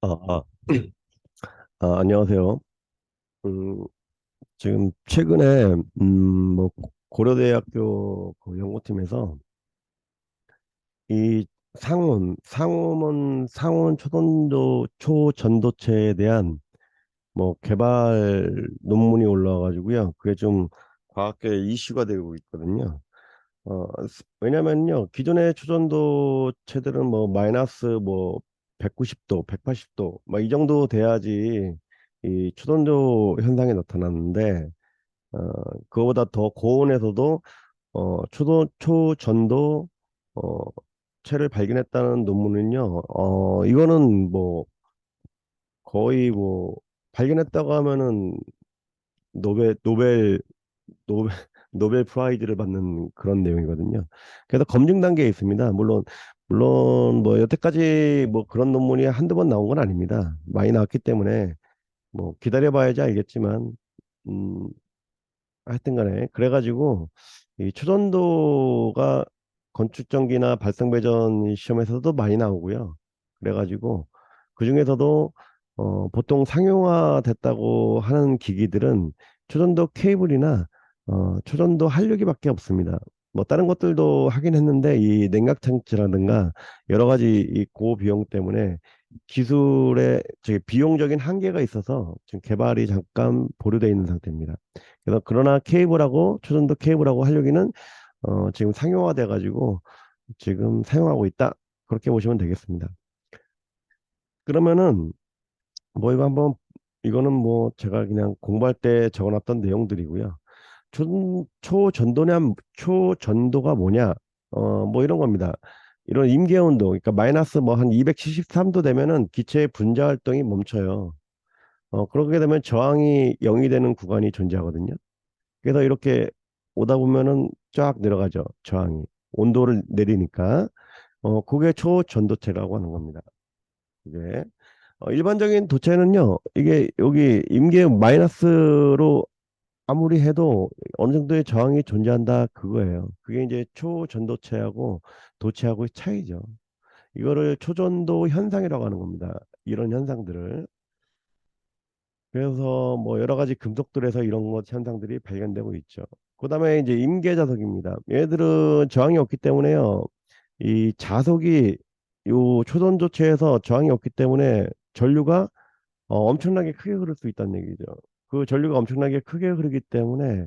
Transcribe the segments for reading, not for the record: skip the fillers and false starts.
아, 아, 안녕하세요. 음, 지금 최근에 뭐 고려대학교 그 연구팀에서 이 상온 초전도체에 대한 뭐 개발 논문이 올라와가지고요. 그게 좀 과학계 이슈가 되고 있거든요. 왜냐면요, 기존의 초전도체들은 뭐 마이너스 뭐 190도, 180도 막 이 정도 돼야지 이 초전도 현상이 나타났는데, 그거보다 더 고온에서도 초전도 어 체를 발견했다는 논문은요. 이거는 뭐 거의 뭐 발견했다고 하면은 노벨 노벨, 노벨 프라이즈를 받는 그런 내용이거든요. 그래서 검증 단계에 있습니다. 물론 뭐 여태까지 뭐 그런 논문이 한두 번 나온 건 아닙니다. 많이 나왔기 때문에 뭐 기다려봐야지 알겠지만, 음, 하여튼 간에 그래가지고 이 초전도가 건축전기나 발성배전 시험에서도 많이 나오고요. 그래가지고 그중에서도 보통 상용화 됐다고 하는 기기들은 초전도 케이블이나 초전도 한류기밖에 없습니다. 뭐 다른 것들도 하긴 했는데 이 냉각장치라든가 여러 가지 이 고비용 때문에 기술의 저기 비용적인 한계가 있어서 지금 개발이 잠깐 보류되어 있는 상태입니다. 그래서 그러나 케이블하고 초전도 케이블하고 한류기는 지금 상용화돼 가지고 지금 사용하고 있다. 그렇게 보시면 되겠습니다. 그러면은 뭐 이거 한번 이거는 뭐 제가 그냥 공부할 때 적어놨던 내용들이고요. 초전도가 뭐냐? 뭐 이런 겁니다. 이런 임계온도, 그러니까 마이너스 뭐 한 273도 되면은 기체의 분자 활동이 멈춰요. 그렇게 되면 저항이 0이 되는 구간이 존재하거든요. 그래서 이렇게 오다 보면은 쫙 내려가죠. 저항이. 온도를 내리니까. 그게 초전도체라고 하는 겁니다. 이게. 일반적인 도체는요, 이게 여기 임계 마이너스로 아무리 해도 어느 정도의 저항이 존재한다 그거예요. 그게 이제 초전도체하고 도체하고의 차이죠. 이거를 초전도 현상이라고 하는 겁니다. 이런 현상들을. 그래서 뭐 여러 가지 금속들에서 이런 것 현상들이 발견되고 있죠. 그다음에 이제 임계 자석입니다. 얘들은 저항이 없기 때문에요. 이 자석이 요 초전도체에서 저항이 없기 때문에 전류가 엄청나게 크게 흐를 수 있다는 얘기죠. 그 전류가 엄청나게 크게 흐르기 때문에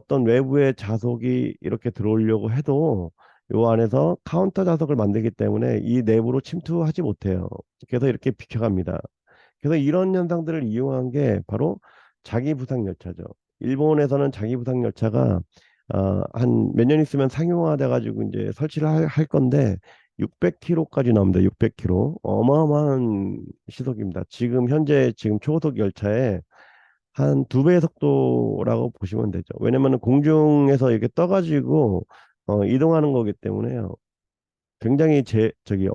떤 외부의 자석이 이렇게 들어오려고 해도 요 안에서 카운터 자석을 만들기 때문에 이 내부로 침투하지 못해요. 그래서 이렇게 비켜갑니다. 그래서 이런 현상들을 이용한 게 바로 자기부상열차죠. 일본에서는 자기부상열차가 한 몇 년 있으면 상용화돼 가지고 이제 설치를 할 건데 600km까지 나옵니다. 600km. 어마어마한 시속입니다. 지금 초고속 열차에 한 두 배의 속도라고 보시면 되죠. 왜냐면은 공중에서 이렇게 떠가지고 이동하는 거기 때문에요. 굉장히 저기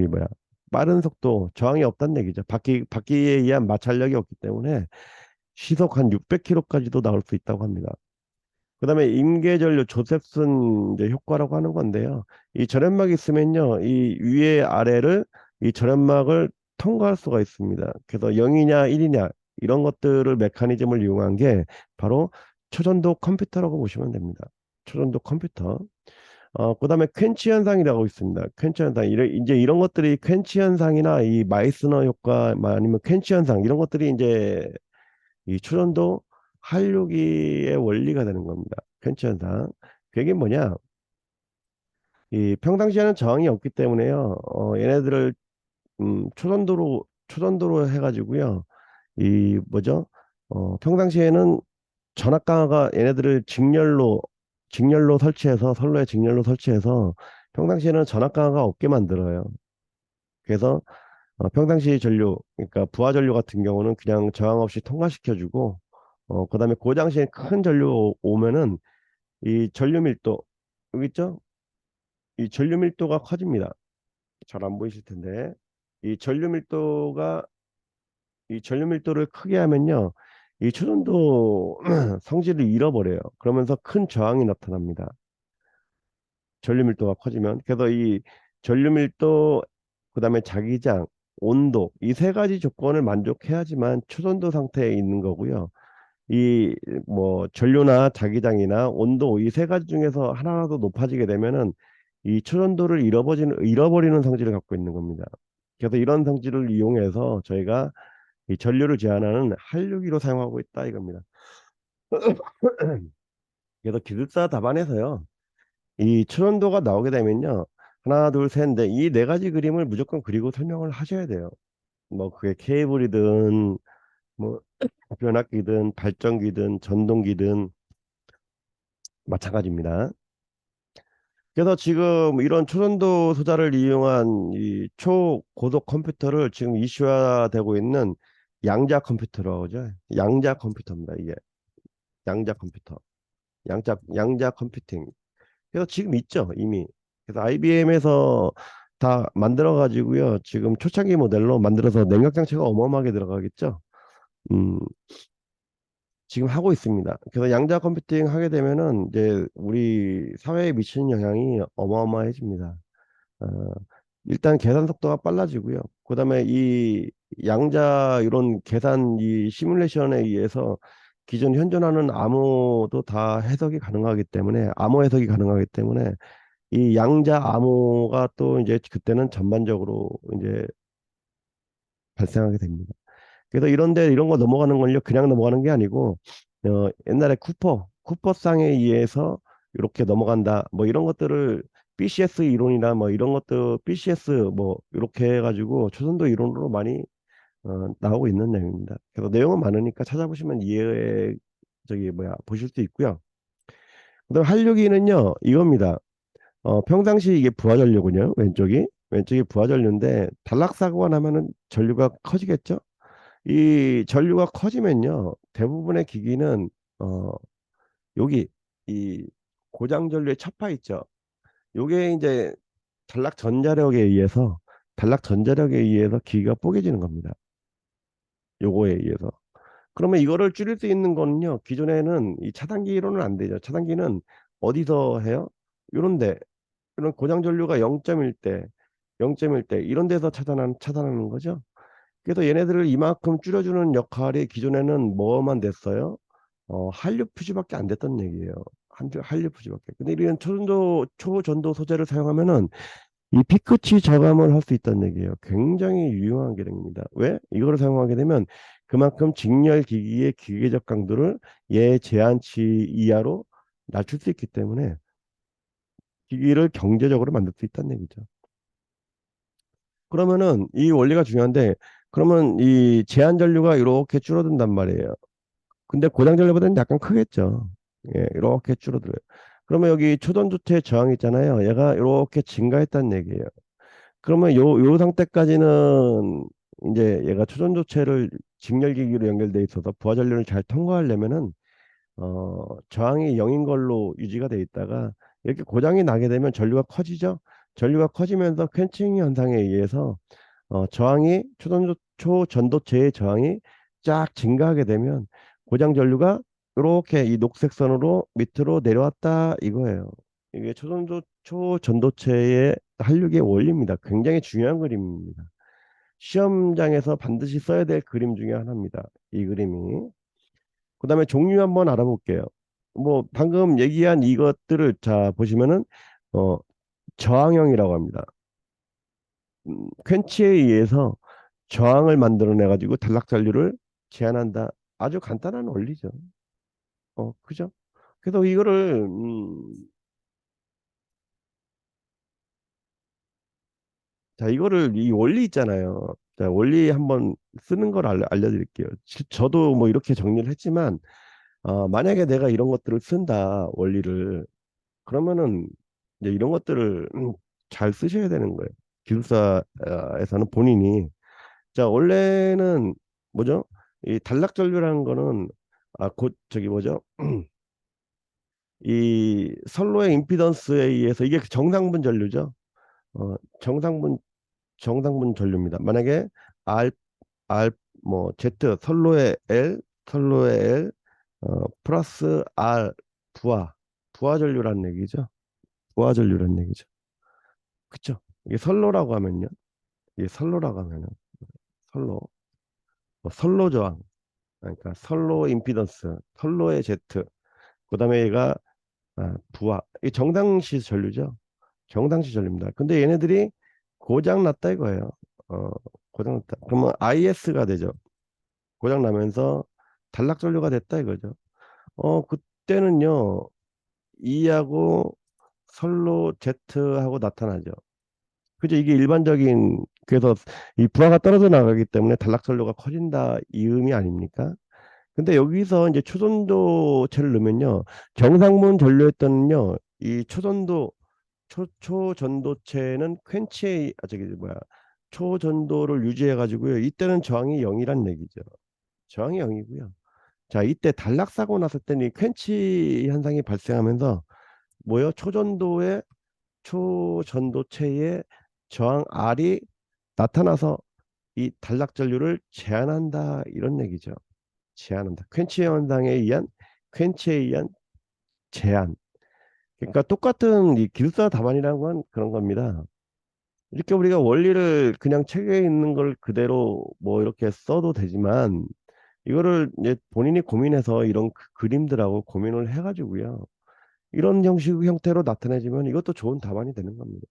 뭐야 빠른 속도 저항이 없다는 얘기죠. 바퀴에 의한 마찰력이 없기 때문에 시속 한 600km까지도 나올 수 있다고 합니다. 그다음에 임계전류 조셉슨 이제 효과라고 하는 건데요. 이 절연막이 있으면요, 이 위에 아래를 이 절연막을 통과할 수가 있습니다. 그래서 0이냐 1이냐 이런 것들을 메커니즘을 이용한 게 바로 초전도 컴퓨터라고 보시면 됩니다. 초전도 컴퓨터. 그다음에 퀸치 현상이라고 있습니다. 퀸치 현상. 이제 이런 것들이 퀸치 현상이나 이 마이스너 효과, 아니면 퀸치 현상 이런 것들이 이제 이 초전도 한류기의 원리가 되는 겁니다. 퀸치 현상. 그게 뭐냐? 이 평상시에는 저항이 없기 때문에요. 얘네들을 초전도로 해가지고요. 이 뭐죠? 평상시에는 전압 강화가 얘네들을 직렬로 설치해서 선로에 직렬로 설치해서 평상시에는 전압 강화가 없게 만들어요. 그래서 평상시 전류, 그러니까 부하 전류 같은 경우는 그냥 저항 없이 통과시켜주고, 그다음에 고장시에 큰 전류 오면은 이 전류 밀도 여기 있죠? 이 전류 밀도가 커집니다. 잘 안 보이실 텐데 이 전류 밀도가 이 전류 밀도를 크게 하면요, 이 초전도 성질을 잃어버려요. 그러면서 큰 저항이 나타납니다. 전류 밀도가 커지면. 그래서 이 전류 밀도, 그다음에 자기장, 온도, 이 세 가지 조건을 만족해야지만 초전도 상태에 있는 거고요. 이 뭐 전류나 자기장이나 온도 이 세 가지 중에서 하나라도 높아지게 되면은 이 초전도를 잃어버리는 성질을 갖고 있는 겁니다. 그래서 이런 성질을 이용해서 저희가 이 전류를 제한하는 한류기로 사용하고 있다 이겁니다. 그래서 기술사 답안에서요, 이 초전도가 나오게 되면요, 하나, 둘, 셋인데 이 네 가지 그림을 무조건 그리고 설명을 하셔야 돼요. 뭐 그게 케이블이든 뭐 변압기든 발전기든 전동기든 마찬가지입니다. 그래서 지금 이런 초전도 소자를 이용한 이 초고속 컴퓨터를 지금 이슈화되고 있는 양자 컴퓨터라고 하죠. 양자 컴퓨터입니다. 이게 양자 컴퓨터, 양자 컴퓨팅. 그래서 지금 있죠, 이미. 그래서 IBM에서 다 만들어 가지고요. 지금 초창기 모델로 만들어서 냉각 장치가 어마어마하게 들어가겠죠. 음, 지금 하고 있습니다. 그래서 양자 컴퓨팅 하게 되면은 이제 우리 사회에 미치는 영향이 어마어마해집니다. 어, 일단 계산 속도가 빨라지고요. 그다음에 이 양자 이런 계산 이 시뮬레이션에 의해서 기존 현존하는 암호도 다 해석이 가능하기 때문에 암호 해석이 가능하기 때문에 이 양자 암호가 또 이제 그때는 전반적으로 이제 발생하게 됩니다. 그래서 이런데 이런 거 넘어가는 걸요 그냥 넘어가는 게 아니고 옛날에 쿠퍼상에 의해서 이렇게 넘어간다 뭐 이런 것들을 BCS 이론이나 뭐 이런 것도 BCS 뭐 이렇게 해가지고 초선도 이론으로 많이 나오고 있는 내용입니다. 그래서 내용은 많으니까 찾아보시면 이해 저기 뭐야 보실 수 있고요. 그다음 한류기는요 이겁니다. 평상시 이게 부하전류군요. 왼쪽이 부하전류인데 단락사고가 나면은 전류가 커지겠죠. 이 전류가 커지면요 대부분의 기기는 어 여기 이 고장 전류의 첩파 있죠. 요게 이제 단락 전자력에 의해서 기기가 뽀개지는 겁니다. 요거에 의해서. 그러면 이거를 줄일 수 있는 거는요. 기존에는 이 차단기로는 안 되죠. 차단기는 어디서 해요? 요런데 이런 고장 전류가 0.1대 0.1대 이런 데서 차단하는 거죠. 그래서 얘네들을 이만큼 줄여주는 역할이 기존에는 뭐만 됐어요? 한류 퓨즈밖에 안 됐던 얘기예요. 한류 퓨즈밖에. 근데 이런 초전도 소재를 사용하면은 이 피크치 저감을 할 수 있다는 얘기예요. 굉장히 유용한 기능입니다. 왜? 이거를 사용하게 되면 그만큼 직렬 기기의 기계적 강도를 제한치 이하로 낮출 수 있기 때문에 기기를 경제적으로 만들 수 있다는 얘기죠. 그러면은 이 원리가 중요한데 그러면 이 제한 전류가 이렇게 줄어든단 말이에요. 근데 고장 전류보다는 약간 크겠죠. 예, 이렇게 줄어들어요. 그러면 여기 초전도체 저항 있잖아요. 얘가 이렇게 증가했다는 얘기예요. 그러면 요 상태까지는 이제 얘가 초전도체를 직렬기기로 연결돼 있어서 부하전류를 잘 통과하려면은 저항이 0인 걸로 유지가 돼 있다가 이렇게 고장이 나게 되면 전류가 커지죠. 전류가 커지면서 퀸칭 현상에 의해서 저항이 초전도체의 저항이 쫙 증가하게 되면 고장 전류가 이렇게 이 녹색 선으로 밑으로 내려왔다 이거예요. 이게 초전도체의 한류의 원리입니다. 굉장히 중요한 그림입니다. 시험장에서 반드시 써야 될 그림 중에 하나입니다. 이 그림이. 그다음에 종류 한번 알아볼게요. 뭐 방금 얘기한 이것들을 자 보시면은 어 저항형이라고 합니다. 퀸치에 의해서 저항을 만들어내 가지고 단락 전류를 제한한다. 아주 간단한 원리죠. 그죠? 그래서 이거를 자 이거를 이 원리 있잖아요. 자 원리 한번 쓰는 걸 알려드릴게요. 저도 뭐 이렇게 정리를 했지만 만약에 내가 이런 것들을 쓴다 원리를 그러면은 이제 이런 것들을 잘 쓰셔야 되는 거예요. 기술사에서는 본인이 자 원래는 뭐죠? 이 단락 전류라는 거는 곧 저기 뭐죠? 이 선로의 임피던스에 의해서 이게 그 정상분 전류죠. 어, 정상분 정상분 전류입니다. 만약에 R R 뭐 Z 선로의 L 플러스 R 부하 전류라는 얘기죠. 부하 전류라는 얘기죠. 그쵸? 이게 선로라고 하면요. 이게 선로라고 하면은. 선로 저항, 그러니까 선로 임피던스, 선로의 Z. 그다음에 얘가 부하. 이 정당시 전류죠. 정당시 전류입니다. 근데 얘네들이 고장 났다 이거예요. 어, 고장 났다. 그러면 IS가 되죠. 고장 나면서 단락 전류가 됐다 이거죠. 그때는요, E하고 선로 Z하고 나타나죠. 그죠? 이게 일반적인, 그래서 이 부하가 떨어져 나가기 때문에 단락선로가 커진다 이 의미 아닙니까? 근데 여기서 이제 초전도체를 넣으면요, 정상문 전류에 있던요 이 초전도체는 퀸치에 저기 뭐야, 초전도를 유지해 가지고요, 이때는 저항이 0이란 얘기죠. 저항이 0이고요. 자, 이때 단락 사고 났을 때는 이 퀸치 현상이 발생하면서 뭐요? 초전도체의 저항 R이 나타나서 이 단락 전류를 제한한다 이런 얘기죠. 제한한다. 퀸치 현상에 의한, 퀸치에 의한 제한. 그러니까 똑같은 이 기숙사 답안이라는 건 그런 겁니다. 이렇게 우리가 원리를 그냥 책에 있는 걸 그대로 뭐 이렇게 써도 되지만, 이거를 이제 본인이 고민해서 이런 그림들하고 고민을 해가지고요, 이런 형식 형태로 나타내지면 이것도 좋은 답안이 되는 겁니다.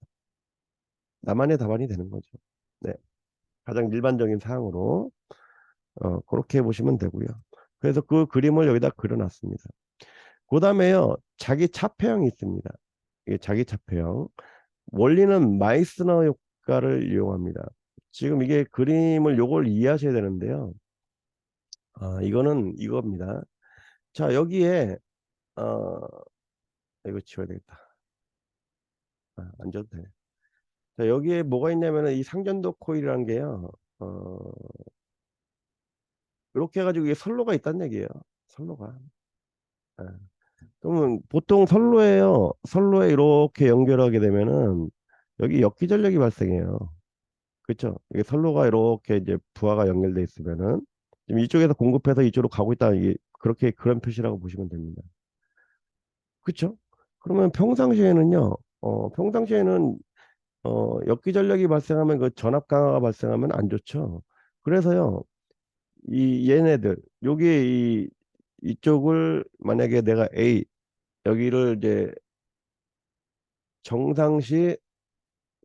나만의 답안이 되는 거죠. 네, 가장 일반적인 사항으로 그렇게 보시면 되고요. 그래서 그 그림을 여기다 그려놨습니다. 그 다음에요, 자기 차폐형이 있습니다. 이게 자기 차폐형. 원리는 마이스너 효과를 이용합니다. 지금 이게 그림을 요걸 이해하셔야 되는데요. 이거는 이겁니다. 자, 여기에 어, 이거 지워야 되겠다. 안 줘도 돼. 자, 여기에 뭐가 있냐면은 이 상전도 코일이라는 게요. 어, 이렇게 해가지고 이게 선로가 있다는 얘기예요. 선로가. 예. 그러면 보통 선로에요. 선로에 이렇게 연결하게 되면은 여기 역기 전력이 발생해요. 그렇죠? 이게 선로가 이렇게 이제 부하가 연결돼 있으면은 지금 이쪽에서 공급해서 이쪽으로 가고 있다, 이게 그렇게 그런 표시라고 보시면 됩니다. 그렇죠? 그러면 평상시에는요. 평상시에는 역기 전력이 발생하면 그 전압 강화가 발생하면 안 좋죠. 그래서요. 이 얘네들 요게 이쪽을 만약에 내가 A, 여기를 이제 정상시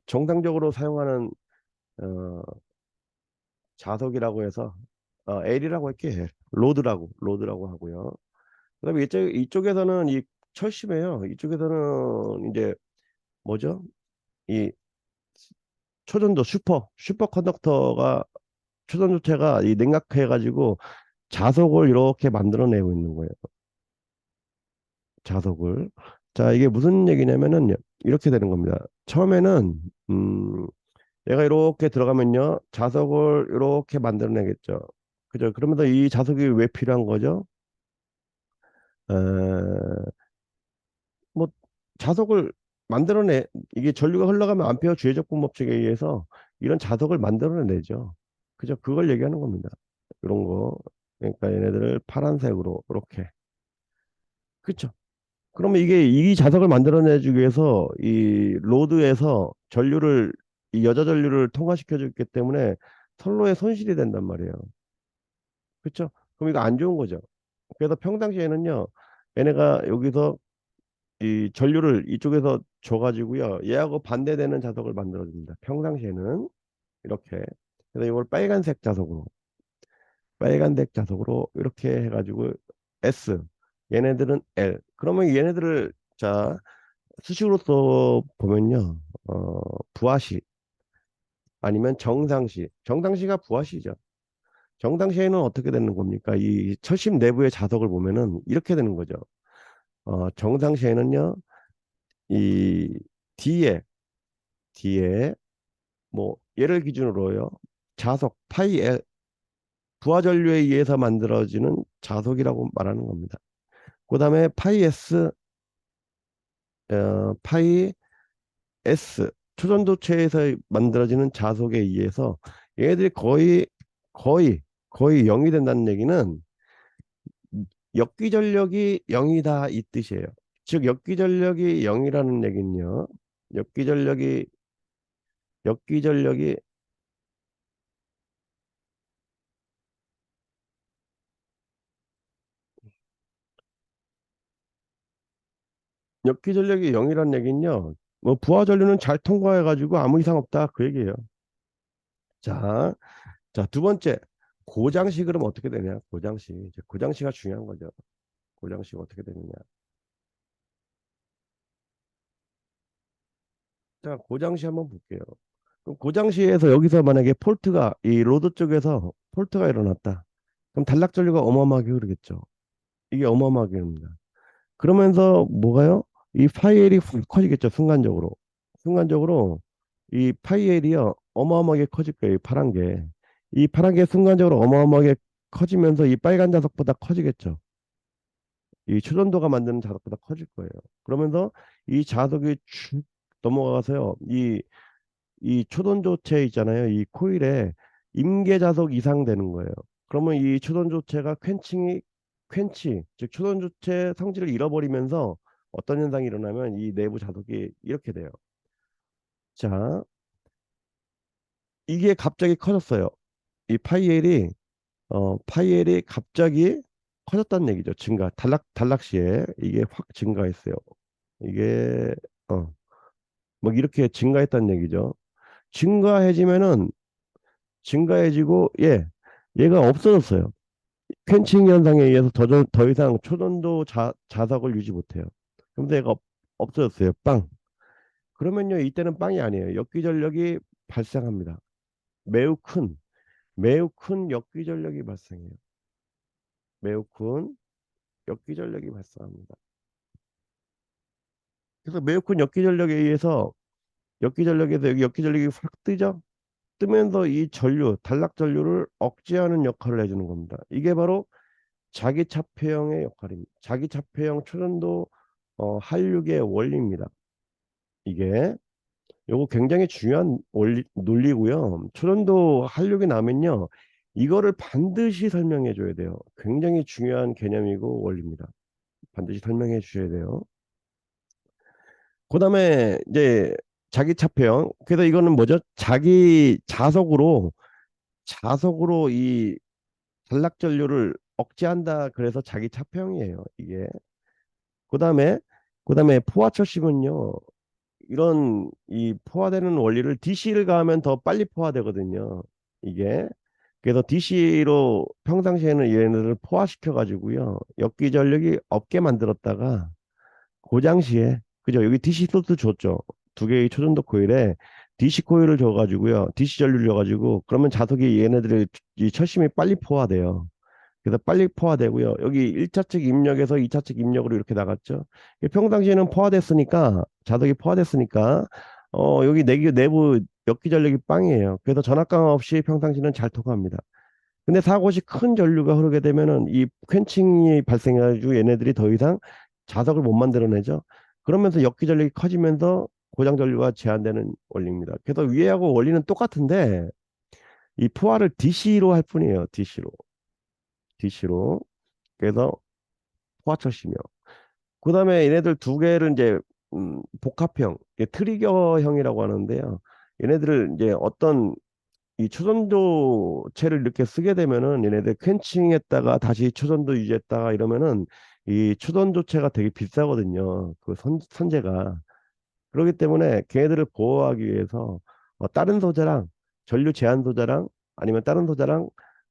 정상적으로 사용하는 어, 자석이라고 해서 L이라고 할게. 로드라고 하고요. 그다음에 이쪽에서는 이 철심이에요. 이쪽에서는 이제 뭐죠? 이 초전도 슈퍼 컨덕터가, 초전도체가 이 냉각해 가지고 자석을 이렇게 만들어내고 있는 거예요. 자석을. 자, 이게 무슨 얘기냐면은 이렇게 되는 겁니다. 처음에는 음, 얘가 이렇게 들어가면요, 자석을 이렇게 만들어내겠죠. 그죠? 그러면서 이 자석이 왜 필요한 거죠? 에, 뭐 자석을 만들어내, 이게 전류가 흘러가면 암페어 주해적분 법칙에 의해서 이런 자석을 만들어내죠. 그죠? 그걸 얘기하는 겁니다. 이런 거. 그러니까 얘네들을 파란색으로 이렇게. 그쵸? 그러면 이게 이 자석을 만들어내주기 위해서 이 로드에서 전류를, 이 여자 전류를 통화시켜 줬기 때문에 선로에 손실이 된단 말이에요. 그렇죠? 그럼 이거 안 좋은 거죠. 그래서 평상시에는요, 얘네가 여기서 이 전류를 이쪽에서 줘가지고요, 얘하고 반대되는 자석을 만들어줍니다. 평상시에는 이렇게. 그래서 이걸 빨간색 자석으로 이렇게 해가지고 S, 얘네들은 L. 그러면 얘네들을, 자, 수식으로 보면요, 부하시 아니면 정상시. 정상시가 부하시죠. 정상시에는 어떻게 되는 겁니까? 이 철심 내부의 자석을 보면은 이렇게 되는 거죠. 정상시에는요, 이 뒤에, 뒤에, 뭐, 얘를 기준으로요, 자석, 파이 L, 부하 전류에 의해서 만들어지는 자석이라고 말하는 겁니다. 그 다음에 파이 S, 파이 S, 초전도체에서 만들어지는 자석에 의해서 얘네들이 거의, 거의 0이 된다는 얘기는 역기 전력이 0이다 이 뜻이에요. 즉 역기 전력이 0이라는 얘기는요. 역기 전력이 역기 전력이 역기 전력이 0이란 얘기는요. 뭐 부하 전류는 잘 통과해가지고 아무 이상 없다 그 얘기예요. 자, 자, 두 번째 고장시 그럼 어떻게 되냐? 고장시 이제 고장시가 중요한 거죠. 고장시가 어떻게 되느냐? 자, 고장시 한번 볼게요. 그럼 고장시에서 여기서 만약에 폴트가 이 로드 쪽에서 폴트가 일어났다. 그럼 단락 전류가 어마어마하게 흐르겠죠. 이게 어마어마하게 흐릅니다. 그러면서 뭐가요? 이 파이엘이 확 커지겠죠. 순간적으로. 순간적으로 이 파이엘이요. 어마어마하게 커질 거예요. 이 파란 게. 이 파란 게 순간적으로 어마어마하게 커지면서 이 빨간 자석보다 커지겠죠. 이 초전도가 만드는 자석보다 커질 거예요. 그러면서 이 자석이 쭉 넘어가서요. 이 초전조체 있잖아요. 이 코일에 임계 자석 이상 되는 거예요. 그러면 이 초전조체가 퀸치, 즉 초전조체 성질을 잃어버리면서 어떤 현상이 일어나면 이 내부 자석이 이렇게 돼요. 자, 이게 갑자기 커졌어요. 이 파이엘이 갑자기 커졌다는 얘기죠. 단락시에 이게 확 증가했어요. 이게 어, 뭐 이렇게 증가했다는 얘기죠. 증가해지면은 증가해지고 얘가 없어졌어요. 퀸칭 현상에 의해서 더 이상 초전도 자석을 유지 못해요. 그런데 얘가 없어졌어요. 빵. 그러면요 이때는 빵이 아니에요. 역기전력이 발생합니다. 매우 큰 매우 큰 역기전력이 발생해요. 매우 큰 역기전력이 발생합니다. 그래서 매우 큰 역기전력에 의해서 역기전력에서 여기 역기전력이 확 뜨죠. 뜨면서 이 단락 전류를 억제하는 역할을 해주는 겁니다. 이게 바로 자기차폐형의 역할입니다. 자기차폐형 초전도 한륙의 원리입니다. 이게 요거 굉장히 중요한 논리고요. 초전도 한륙이 나면요. 이거를 반드시 설명해 줘야 돼요. 굉장히 중요한 개념이고 원리입니다. 반드시 설명해 주셔야 돼요. 그다음에 이제 자기차폐형. 그래서 이거는 뭐죠? 자석으로 이 단락 전류를 억제한다. 그래서 자기차폐형이에요. 이게. 그다음에 포화철심은요. 이런 이 포화되는 원리를 DC를 가하면 더 빨리 포화되거든요. 이게 그래서 DC로 평상시에는 얘네들을 포화시켜 가지고요. 역기 전력이 없게 만들었다가 고장시에 그죠? 여기 DC 소스 줬죠. 두 개의 초전도 코일에 DC 코일을 줘가지고요. DC 전류를 줘가지고 그러면 자석이 얘네들의 이 철심이 빨리 포화돼요. 그래서 빨리 포화되고요. 여기 1차측 입력에서 2차측 입력으로 이렇게 나갔죠. 평상시에는 포화됐으니까 자석이 포화됐으니까 여기 내부 역기 전력이 빵이에요. 그래서 전압 강화 없이 평상시는 잘 통합니다. 근데 사고시 큰 전류가 흐르게 되면은 이 퀸칭이 발생해가지고 얘네들이 더 이상 자석을 못 만들어내죠. 그러면서 역기 전력이 커지면서 고장 전류가 제한되는 원리입니다. 그래서 위에하고 원리는 똑같은데 이 포화를 DC로 할 뿐이에요. DC로. 그래서 포화철시며. 그다음에 얘네들 두 개를 이제 복합형, 이게 트리거형이라고 하는데요. 얘네들을 이제 어떤 이 초전도체를 이렇게 쓰게 되면은 얘네들 퀸칭했다가 다시 초전도 유지했다가 이러면은 이 초전도체가 되게 비싸거든요. 그 선재가. 그렇기 때문에 걔네들을 보호하기 위해서 다른 소재랑 전류 제한 소재랑 아니면 다른 소재랑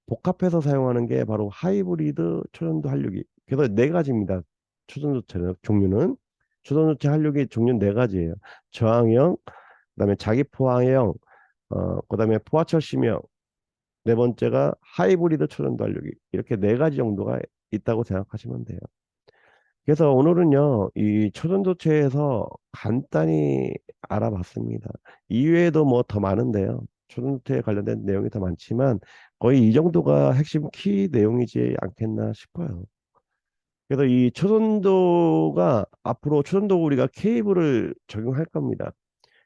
복합해서 사용하는 게 바로 하이브리드 초전도 한류기. 그래서 네 가지입니다. 초전도체는 종류는 초전도체 한류기 종류는 네 가지예요. 저항형, 그다음에 자기 포항형, 그다음에 포화철심형, 네 번째가 하이브리드 초전도 한류기. 이렇게 네 가지 정도가 있다고 생각하시면 돼요. 그래서 오늘은요, 이 초전도체에서 간단히 알아봤습니다. 이외에도 뭐 더 많은데요. 초전도체에 관련된 내용이 더 많지만 거의 이 정도가 핵심 키 내용이지 않겠나 싶어요. 그래서 이 초전도가 앞으로 초전도 우리가 케이블을 적용할 겁니다.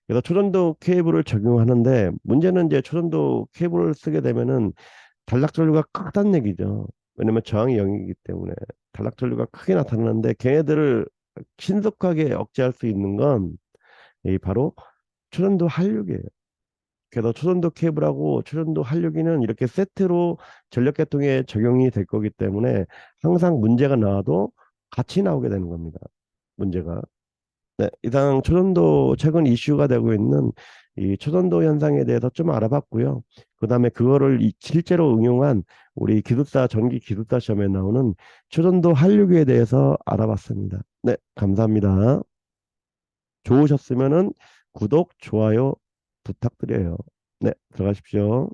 그래서 초전도 케이블을 적용하는데 문제는 이제 초전도 케이블을 쓰게 되면은 단락 전류가 크다는 얘기죠. 왜냐면 저항이 0이기 때문에 단락 전류가 크게 나타나는데 걔네들을 신속하게 억제할 수 있는 건 이 바로 초전도 한류이에요. 그래서 초전도 케이블하고 초전도 한류기는 이렇게 세트로 전력계통에 적용이 될 거기 때문에 항상 문제가 나와도 같이 나오게 되는 겁니다. 문제가. 네, 이상 초전도 최근 이슈가 되고 있는 이 초전도 현상에 대해서 좀 알아봤고요. 그다음에 그거를 실제로 응용한 우리 기숙사 전기 기숙사 시험에 나오는 초전도 한류기에 대해서 알아봤습니다. 네, 감사합니다. 좋으셨으면은 구독, 좋아요 부탁드려요. 네, 들어가십시오.